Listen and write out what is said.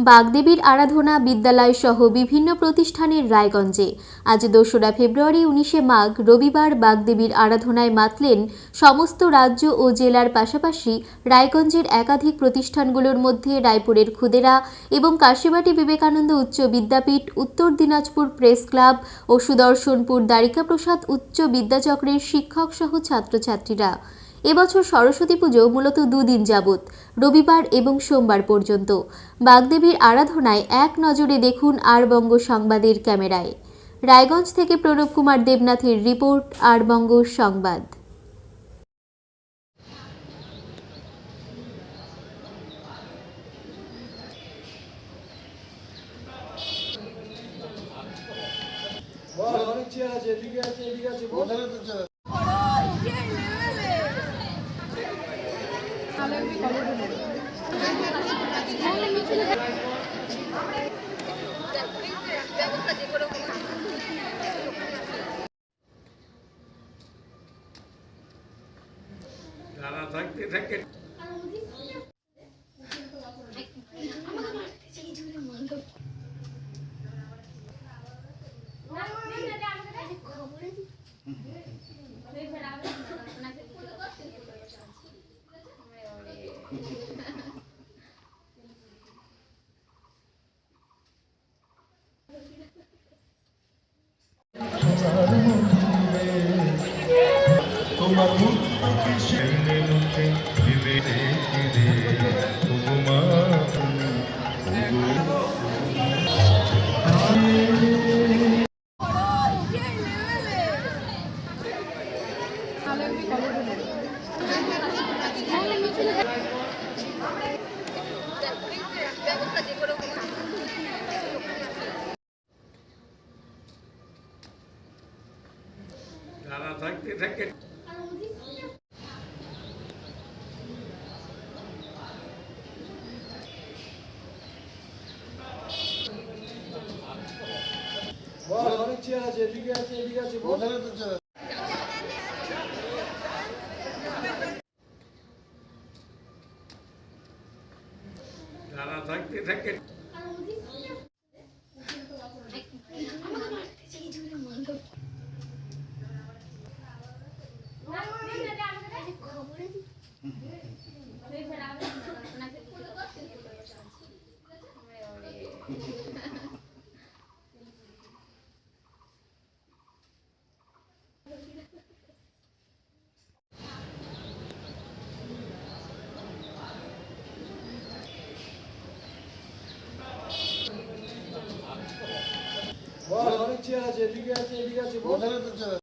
বাগদেবীর আরাধনা বিদ্যালয় সহ বিভিন্ন প্রতিষ্ঠানের রায়গঞ্জে আজ ২রা ফেব্রুয়ারি ১৯শে মাঘ রবিবার বাগদেবীর আরাধনায় মাতলেন সমস্ত রাজ্য ও জেলার পাশাপাশি রায়গঞ্জের একাধিক প্রতিষ্ঠানগুলোর মধ্যে রায়পুরের খুদেরা এবং কাশীবাটি বিবেকানন্দ উচ্চ বিদ্যাপীঠ, উত্তর দিনাজপুর প্রেস ক্লাব ও সুদর্শনপুর দ্বারিকাপ্রসাদ উচ্চ বিদ্যাচক্রের শিক্ষক সহ ছাত্রছাত্রীরা। এবছর সরস্বতী পুজো মূলত দুদিন যাবত রবিবার এবং সোমবার পর্যন্ত। বাগদেবীর আরাধনায় এক নজরে দেখুন আর-বঙ্গ সংবাদের ক্যামেরায়। রায়গঞ্জ থেকে প্রণব কুমার দেবনাথের রিপোর্ট, আর-বঙ্গ সংবাদ। থাকতে থাকে তোমার থাকতে থাকে অনেক চেয়ার আছে, এদিকে আছে, এদিকে আছে, থাকতে থাকে অনেক চেয়ার আছে, এদিকে আছে, এদিকে আছে,